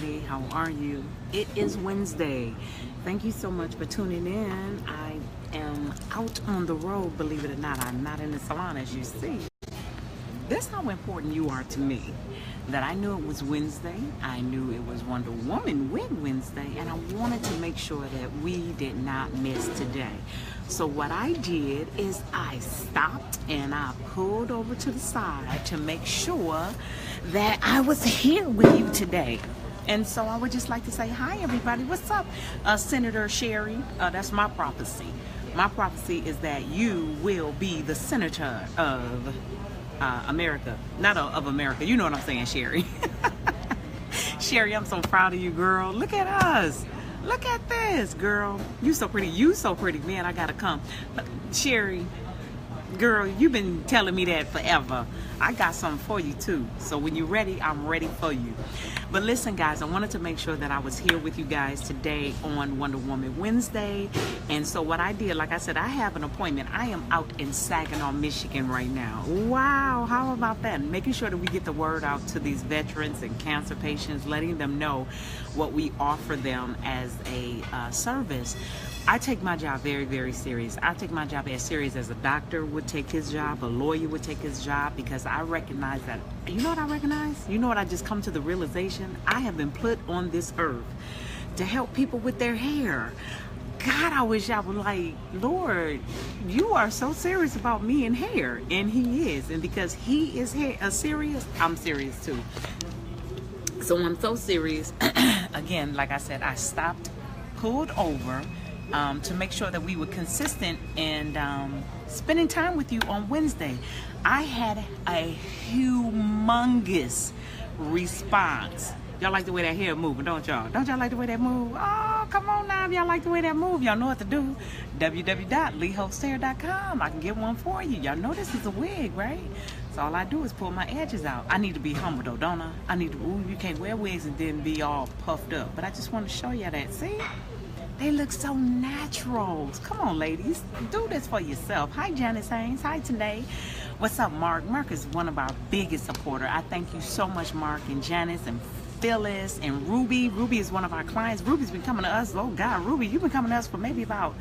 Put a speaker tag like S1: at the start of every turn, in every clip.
S1: everybody. How are you? It is Wednesday. Thank you so much for tuning in. I am out on the road, believe it or not. I'm not in the salon, as you see. That's how important you are to me. That I knew it was Wednesday. I knew it was Wonder Woman Wig Wednesday, and I wanted to make sure that we did not miss today. So what I did is I stopped and I pulled over to the side to make sure that I was here with you today. And so I would just like to say, hi everybody, what's up? Senator Sherry, that's my prophecy. My prophecy is that you will be the senator of America. Not of America, you know what I'm saying, Sherry. Sherry, I'm so proud of you, girl. Look at us. Look at this, girl. You so pretty. You so pretty. Man, I gotta come. Sherry, girl, you've been telling me that forever. I got something for you too. So when you're ready, I'm ready for you. But listen, guys, I wanted to make sure that I was here with you guys today on Wonder Woman Wednesday. And so what I did, like I said, I have an appointment. I am out in Saginaw, Michigan right now. Wow, how about that? Making sure that we get the word out to these veterans and cancer patients, letting them know what we offer them as a service. I take my job very, very serious. I take my job as serious as a doctor would take his job, a lawyer would take his job, because I recognize that, you know what I recognize? You know what I just come to the realization? I have been put on this earth to help people with their hair. God, I wish I was like, Lord, you are so serious about me and hair. And he is. And because he is serious, I'm serious too. So I'm so serious. Again, like I said, I stopped, pulled over, to make sure that we were consistent and spending time with you on Wednesday. I had a humongous response. Y'all like the way that hair moving, don't y'all? Don't y'all like the way that move? Oh, come on now, if y'all like the way that move, y'all know what to do. www.leehosthair.com. I can get one for you. Y'all know this is a wig, right? So all I do is pull my edges out. I need to be humble though, don't I? I need to, ooh, you can't wear wigs and then be all puffed up. But I just want to show you that, see? They look so natural. Come on, ladies. Do this for yourself. Hi, Janice Haynes. Hi, Tanae. What's up, Mark? Mark is one of our biggest supporters. I thank you so much, Mark and Janice and Phyllis and Ruby. Ruby is one of our clients. Ruby's been coming to us. Oh, God, Ruby, you've been coming to us for maybe about,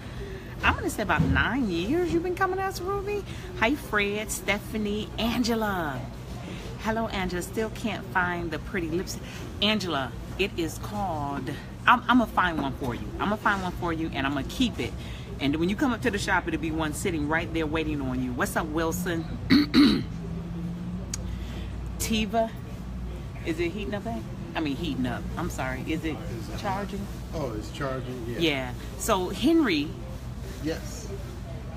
S1: I'm going to say about 9 years you've been coming to us, Ruby. Hi, Fred, Stephanie, Angela. Hello, Angela. Still can't find the pretty lips. Angela, it is called... I'm gonna find one for you. I'm gonna find one for you and I'm gonna keep it. And when you come up to the shop, it'll be one sitting right there waiting on you. What's up, Wilson? Tiva, is it heating up? I mean, heating up. I'm sorry. Is it charging?
S2: Oh, it's charging, yeah.
S1: Yeah. So Henry.
S2: Yes.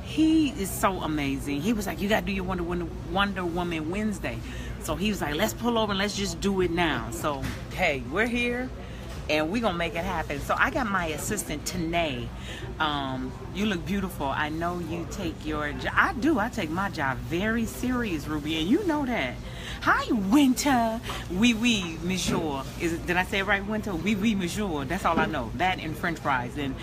S1: He is so amazing. He was like, you gotta do your Wonder Woman Wednesday. So he was like, let's pull over and let's just do it now. So, hey, we're here. And we're going to make it happen. So I got my assistant, Tanae. You look beautiful. I know you take your job. I do. I take my job very serious, Ruby. And you know that. Hi, Winter. Oui, monsieur. Did I say it right, Winter? Oui, monsieur. That's all I know. That and French fries. And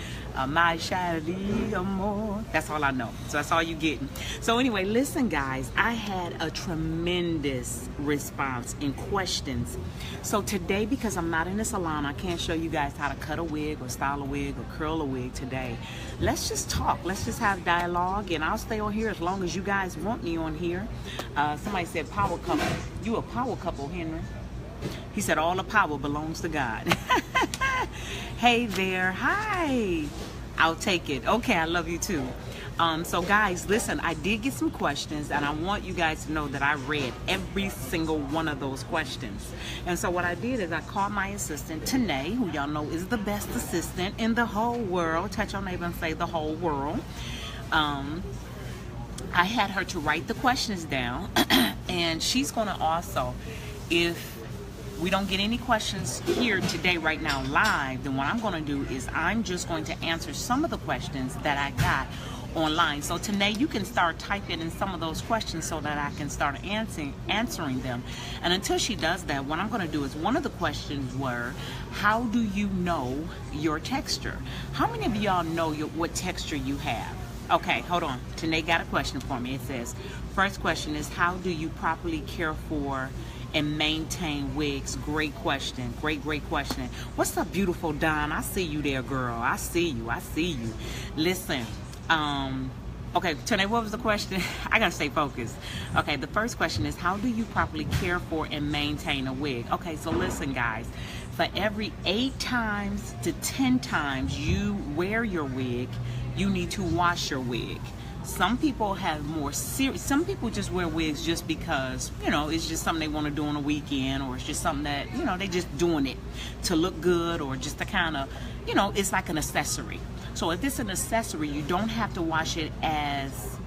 S1: my chérie amour. That's all I know. So that's all you getting. So anyway, listen, guys. I had a tremendous response in questions. So today, because I'm not in the salon, I can't show you guys how to cut a wig or style a wig or curl a wig today. Let's just talk. Let's just have dialogue, and I'll stay on here as long as you guys want me on here. Somebody said power couple. You a power couple, Henry. He said all the power belongs to God. Hey there. Hi. I'll take it. Okay, I love you too. So guys, listen, I did get some questions, and I want you guys to know that I read every single one of those questions. And so what I did is I called my assistant, Tanae, who y'all know is the best assistant in the whole world. Touch your neighbor and say the whole world. I had her to write the questions down, and she's going to also, if we don't get any questions here today right now live, then what I'm going to do is I'm just going to answer some of the questions that I got online. So Tanae, you can start typing in some of those questions so that I can start answering them. And until she does that, what I'm going to do is, one of the questions were, how do you know your texture? How many of y'all know what texture you have? Okay, hold on. Tanae got a question for me. It says, first question is, how do you properly care for and maintain wigs? Great question. Great question. What's up, beautiful Don? I see you there, girl. I see you. Listen, okay, Tony, what was the question? I gotta stay focused. Okay, the first question is, how do you properly care for and maintain a wig? Okay, so listen, guys. For every 8 times to 10 times you wear your wig, you need to wash your wig. Some people have more serious, some people just wear wigs just because, you know, it's just something they want to do on a weekend, or it's just something that, you know, they just doing it to look good, or just to kind of, you know, it's like an accessory. So if it's an accessory, you don't have to wash it as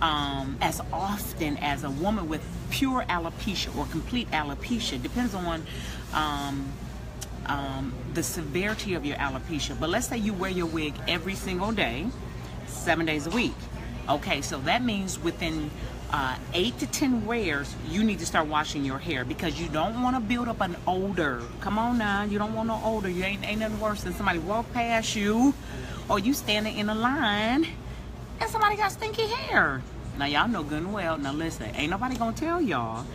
S1: often as a woman with pure alopecia or complete alopecia. Depends on the severity of your alopecia. But let's say you wear your wig every single day, 7 days a week. Okay, so that means within 8 to 10 wears, you need to start washing your hair, because you don't want to build up an odor. Come on now, you don't want no odor. You ain't nothing worse than somebody walk past you, or you standing in a line and somebody got stinky hair. Now y'all know good and well. Now listen, ain't nobody gonna tell y'all,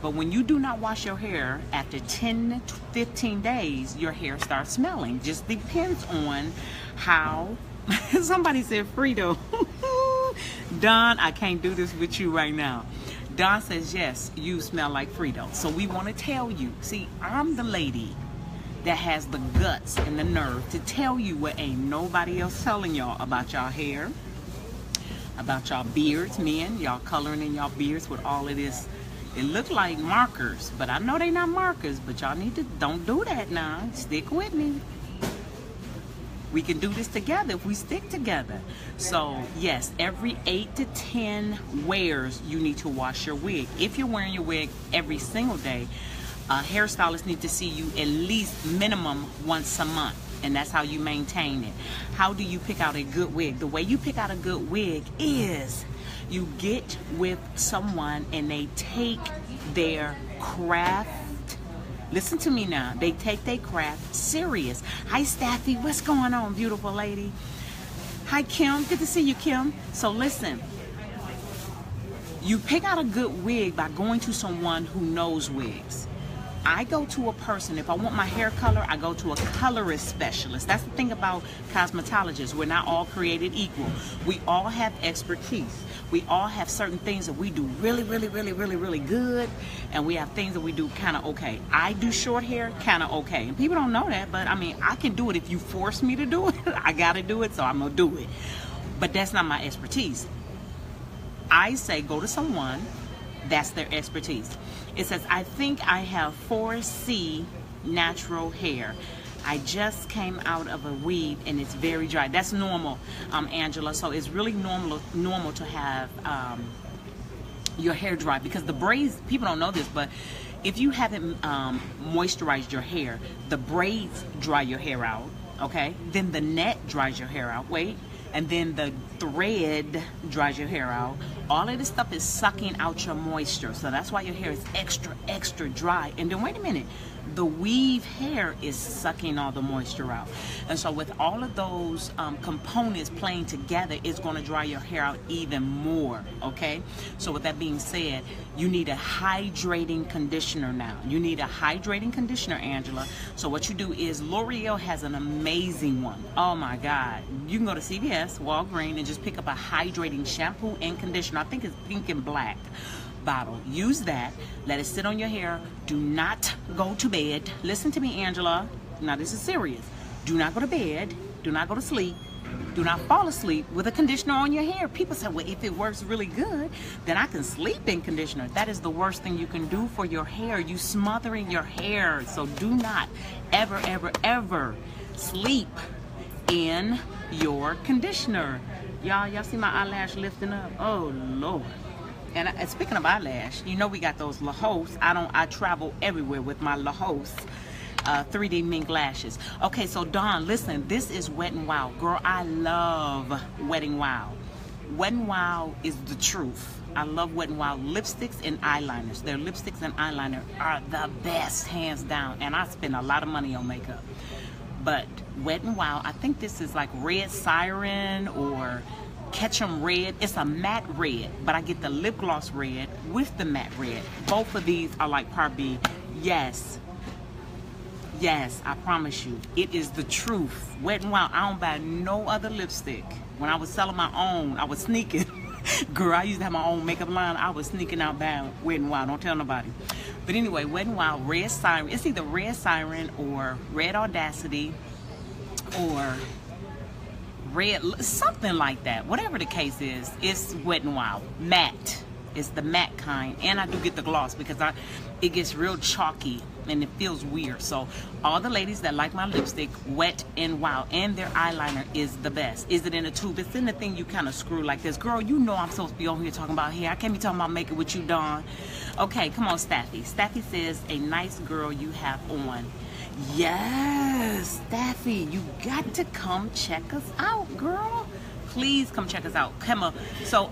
S1: but when you do not wash your hair, after 10 to 15 days, your hair starts smelling. Just depends on how. Somebody said Frito. Don, I can't do this with you right now. Don says, yes, you smell like Frito. So we want to tell you, see, I'm the lady that has the guts and the nerve to tell you what ain't nobody else telling y'all about y'all hair, about y'all beards. Men, y'all coloring in y'all beards with all of this. It look like markers, but I know they not markers, but y'all need to, don't do that now. Stick with me. We can do this together if we stick together. So yes, every 8 to 10 wears, you need to wash your wig. If you're wearing your wig every single day, hairstylists need to see you at least minimum once a month, and that's how you maintain it. How do you pick out a good wig? The way you pick out a good wig is you get with someone and they take their craft. Listen to me now. They take their craft serious. Hi, Staffy. What's going on, beautiful lady? Hi, Kim. Good to see you, Kim. So listen. You pick out a good wig by going to someone who knows wigs. I go to a person, if I want my hair color, I go to a colorist specialist. That's the thing about cosmetologists. We're not all created equal. We all have expertise. We all have certain things that we do really good, and we have things that we do kind of okay. I do short hair kind of okay, and people don't know that, but I mean, I can do it if you force me to do it. I gotta do it, so I'm gonna do it. But that's not my expertise. I say go to someone that's their expertise. It says, I think I have 4C natural hair. I just came out of a weave and it's very dry. That's normal, Angela. So it's really normal to have your hair dry, because the braids, people don't know this, but if you haven't moisturized your hair, the braids dry your hair out, okay? Then the net dries your hair out, wait. And then the thread dries your hair out. All of this stuff is sucking out your moisture. So that's why your hair is extra dry. And then wait a minute, the weave hair is sucking all the moisture out. And so with all of those components playing together, it's going to dry your hair out even more, okay? So with that being said, you need a hydrating conditioner now. You need a hydrating conditioner, Angela. So what you do is, L'Oreal has an amazing one. Oh my God. You can go to CVS, Walgreens, and just pick up a hydrating shampoo and conditioner. I think it's pink and black bottle. Use that. Let it sit on your hair. Do not go to bed. Listen to me, Angela. Now this is serious. Do not go to bed. Do not go to sleep. Do not fall asleep with a conditioner on your hair. People say, well, if it works really good, then I can sleep in conditioner. That is the worst thing you can do for your hair. You smothering your hair. So do not ever sleep in your conditioner. Y'all see my eyelash lifting up? Oh Lord. And speaking of eyelash, you know we got those Laos. I travel everywhere with my Laos 3D mink lashes. Okay, so Dawn, listen, this is Wet n Wild. Girl, I love Wet n Wild. Wet n Wild is the truth. I love Wet n Wild lipsticks and eyeliners. Their lipsticks and eyeliner are the best, hands down. And I spend a lot of money on makeup. But Wet n Wild, I think this is like Red Siren or Ketchum red. It's a matte red, but I get the lip gloss red with the matte red. Both of these are like Part B. Yes. Yes, I promise you. It is the truth. Wet n Wild. I don't buy no other lipstick. When I was selling my own, I was sneaking. Girl, I used to have my own makeup line. I was sneaking out buying Wet n Wild. Don't tell nobody. But anyway, Wet n Wild, Red Siren. It's either Red Siren or Red Audacity or Red, something like that. Whatever the case is, it's Wet n Wild. Matte. It's the matte kind. And I do get the gloss because it gets real chalky and it feels weird. So all the ladies that like my lipstick, Wet n Wild, and their eyeliner is the best. Is it in a tube? It's in the thing you kind of screw like this. Girl, you know I'm supposed to be on here talking about hair. I can't be talking about makeup with you, Dawn. Okay, come on, Staffy. Staffy says, a nice girl you have on. Yes, Staffy, you got to come check us out, girl. Please come check us out. Come on. So,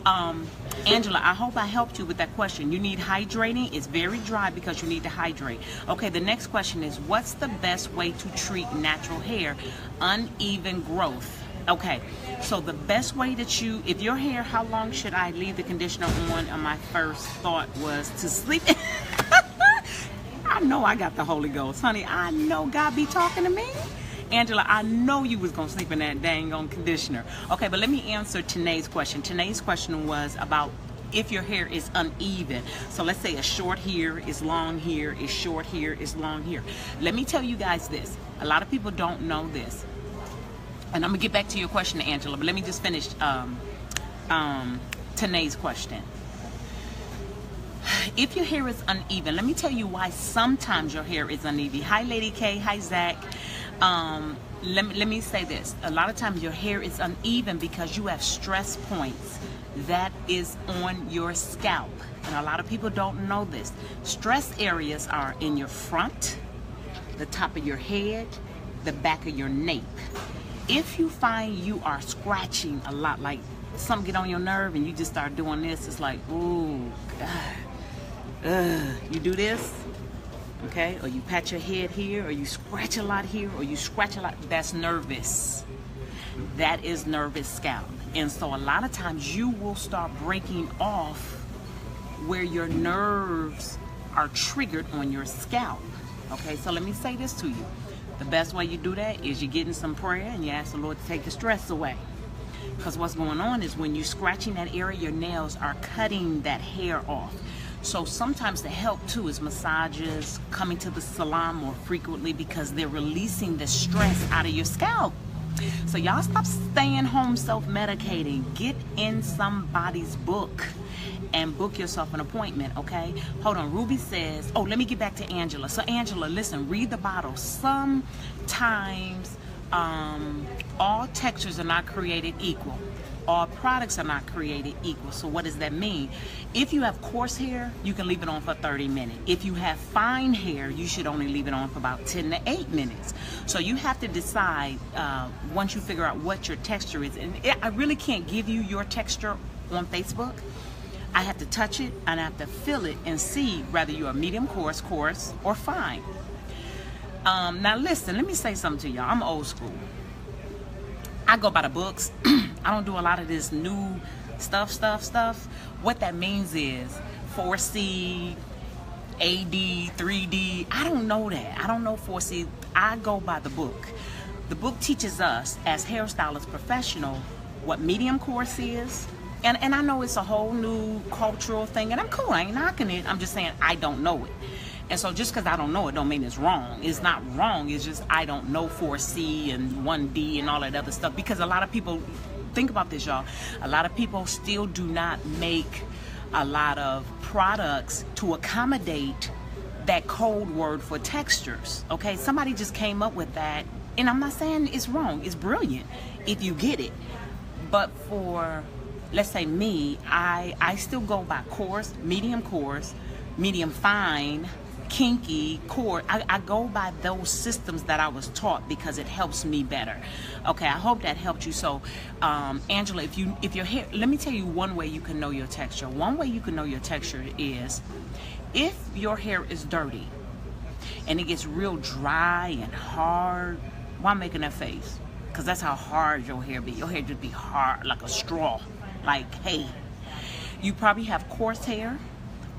S1: Angela, I hope I helped you with that question. You need hydrating. It's very dry because you need to hydrate. Okay, the next question is, what's the best way to treat natural hair uneven growth? Okay, so the best way that if your hair, how long should I leave the conditioner on? And my first thought was to sleep. I know I got the Holy Ghost, honey. I know God be talking to me. Angela, I know you was gonna sleep in that dang on conditioner. Okay, but let me answer Tanae's question. Tanae's question was about if your hair is uneven. So let's say a short here is long here, is short here, is long here. Let me tell you guys this. A lot of people don't know this. And I'm gonna get back to your question, Angela, but let me just finish Tanae's question. If your hair is uneven, let me tell you why sometimes your hair is uneven. Hi, Lady K. Hi, Zach. Let me say this. A lot of times your hair is uneven because you have stress points that is on your scalp. And a lot of people don't know this. Stress areas are in your front, the top of your head, the back of your nape. If you find you are scratching a lot, like something get on your nerve and you just start doing this, it's like, ooh, God. You do this, okay, or you pat your head here, or you scratch a lot here, or you scratch a lot, that's nervous. That is nervous scalp. And so a lot of times you will start breaking off where your nerves are triggered on your scalp. Okay, so let me say this to you. The best way you do that is you get in some prayer and you ask the Lord to take the stress away. Because what's going on is when you're scratching that area, your nails are cutting that hair off. So sometimes the help too is massages, coming to the salon more frequently because they're releasing the stress out of your scalp. So y'all stop staying home self-medicating. Get in somebody's book and book yourself an appointment, okay? Hold on, Ruby says, oh, let me get back to Angela. So Angela, listen, read the bottle. Sometimes all textures are not created equal. All products are not created equal. So what does that mean? If you have coarse hair, you can leave it on for 30 minutes. If you have fine hair, you should only leave it on for about 10 to 8 minutes. So you have to decide once you figure out what your texture is. And I really can't give you your texture on Facebook. I have to touch it and I have to feel it and see whether you are medium coarse, or fine. Now listen, let me say something to y'all. I'm old school. I go by the books. I don't do a lot of this new stuff. What that means is 4C, AD, 3D. I don't know that. I don't know 4C. I go by the book. The book teaches us as hairstylist professional what medium coarse is. And I know it's a whole new cultural thing, and I'm cool. I ain't knocking it. I'm just saying I don't know it. And so just because I don't know it don't mean it's wrong. It's not wrong. It's just I don't know 4C and 1D and all that other stuff. Because a lot of people, think about this, y'all. A lot of people still do not make a lot of products to accommodate that code word for textures. Okay, somebody just came up with that. And I'm not saying it's wrong. It's brilliant if you get it. But for, let's say me, I still go by coarse, medium fine, kinky, coarse. I go by those systems that I was taught because it helps me better. Okay, I hope that helped you. So Angela, if your hair, let me tell you one way you can know your texture. One way you can know your texture is if your hair is dirty and it gets real dry and hard. Why am I making that face? because that's how hard your hair be. Your hair just be hard like a straw, like hay. You probably have coarse hair,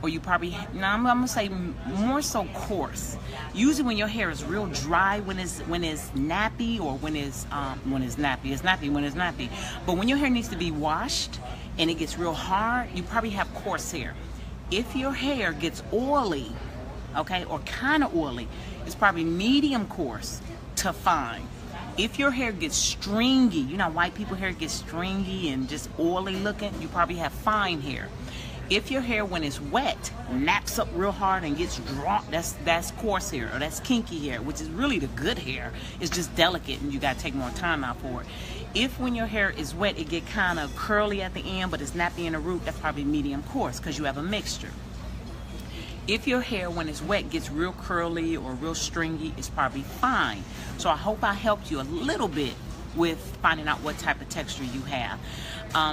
S1: or you probably, now I'm gonna say more so coarse. Usually when your hair is real dry, when it's nappy, or when it's nappy. But when your hair needs to be washed and it gets real hard, you probably have coarse hair. If your hair gets oily, okay, or kind of oily, it's probably medium coarse to fine. If your hair gets stringy, you know, white people hair gets stringy and just oily looking, you probably have fine hair. If your hair, when it's wet, naps up real hard and gets drawn, that's coarse hair, or that's kinky hair, which is really the good hair. It's just delicate and you gotta take more time out for it. If when your hair is wet, it get kind of curly at the end, but it's nappy in the root, that's probably medium coarse, because you have a mixture. If your hair, when it's wet, gets real curly or real stringy, it's probably fine. So I hope I helped you a little bit with finding out what type of texture you have.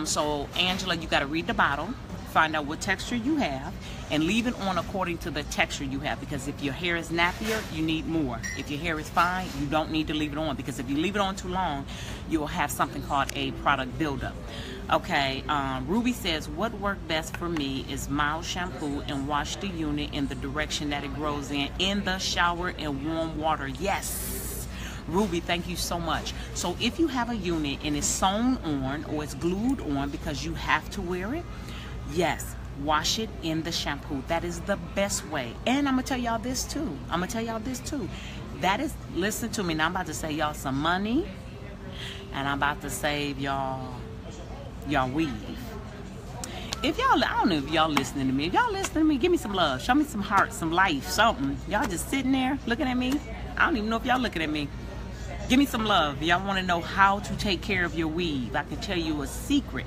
S1: So Angela, you got to read the bottle, find out what texture you have, and leave it on according to the texture you have, because if your hair is nappier, you need more. If your hair is fine, you don't need to leave it on, because if you leave it on too long, you'll have something called a product buildup. Okay, Ruby says, what worked best for me is mild shampoo and wash the unit in the direction that it grows in the shower in warm water. Yes, Ruby, thank you so much. So if you have a unit and it's sewn on or it's glued on because you have to wear it, yes, wash it in the shampoo. That is the best way. And I'm gonna tell y'all this too. That is, listen to me now, I'm about to save y'all some money, and I'm about to save y'all weave. If y'all, I don't know if y'all listening to me. If y'all listening to me, give me some love. Show me some heart, some life, something. Y'all just sitting there looking at me. I don't even know if y'all looking at me. Give me some love. Y'all want to know how to take care of your weave. I can tell you a secret.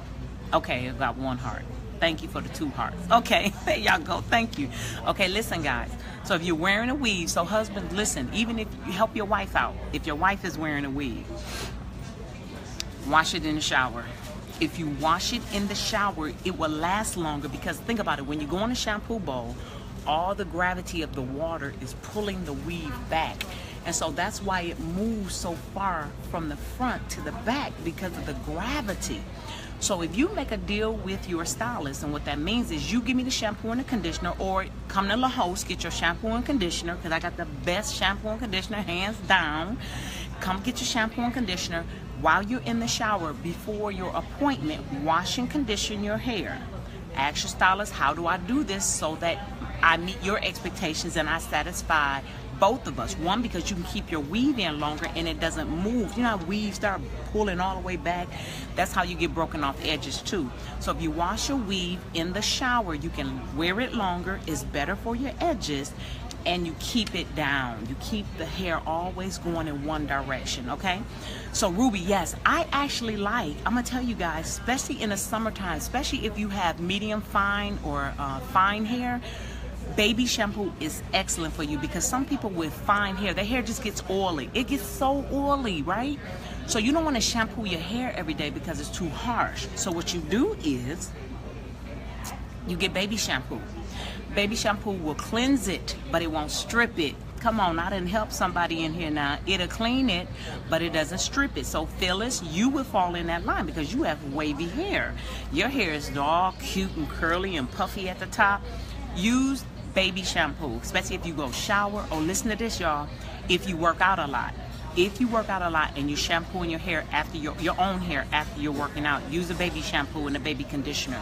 S1: Okay, I got one heart. Thank you for the 2 hearts. Okay, there y'all go. Thank you. Okay, listen, guys. So if you're wearing a weave, so husbands, listen, even if you help your wife out, if your wife is wearing a weave, wash it in the shower. If you wash it in the shower, it will last longer, because think about it, when you go in a shampoo bowl, all the gravity of the water is pulling the weave back. And so that's why it moves so far from the front to the back, because of the gravity. So if you make a deal with your stylist, and what that means is you give me the shampoo and the conditioner, or come to La Host, get your shampoo and conditioner, because I got the best shampoo and conditioner, hands down. Come get your shampoo and conditioner. While you're in the shower, before your appointment, wash and condition your hair. Ask your stylist, how do I do this so that I meet your expectations and I satisfy both of us? One, because you can keep your weave in longer and it doesn't move. You know how weaves start pulling all the way back? That's how you get broken off edges too. So if you wash your weave in the shower, you can wear it longer. It's better for your edges, and you keep it down. You keep the hair always going in one direction, okay? So Ruby, yes, I actually like, I'm gonna tell you guys, especially in the summertime, especially if you have medium fine or fine hair, baby shampoo is excellent for you, because some people with fine hair, their hair just gets oily. It gets so oily, right? So you don't want to shampoo your hair every day because it's too harsh. So what you do is you get baby shampoo. Baby shampoo will cleanse it, but it won't strip it. Come on, I didn't help somebody in here now. It'll clean it, but it doesn't strip it. So Phyllis, you would fall in that line because you have wavy hair. Your hair is all cute and curly and puffy at the top. Use baby shampoo, especially if you go shower, or listen to this, y'all, if you work out a lot. If you work out a lot and you shampooing your hair after your own hair after you're working out, use a baby shampoo and a baby conditioner.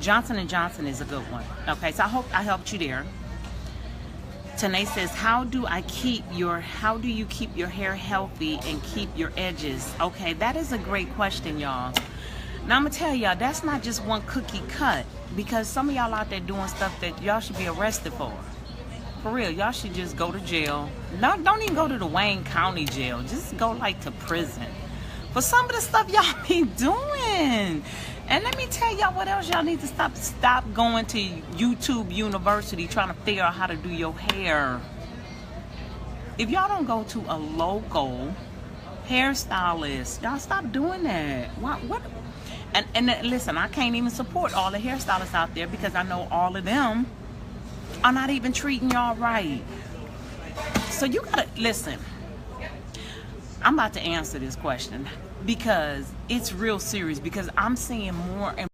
S1: Johnson & Johnson is a good one. Okay, so I hope I helped you there. Tanae says, how do you keep your hair healthy and keep your edges? Okay, that is a great question, y'all. Now I'm gonna tell y'all, that's not just one cookie cut, because some of y'all out there doing stuff that y'all should be arrested for. For real, y'all should just go to jail. No, don't even go to the Wayne County jail. Just go like to prison for some of the stuff y'all be doing. And let me tell y'all what else y'all need to stop going to YouTube University trying to figure out how to do your hair. If y'all don't go to a local hairstylist, y'all stop doing that. What? And listen, I can't even support all the hairstylists out there, because I know all of them are not even treating y'all right. So you gotta listen. I'm about to answer this question because it's real serious, because I'm seeing more and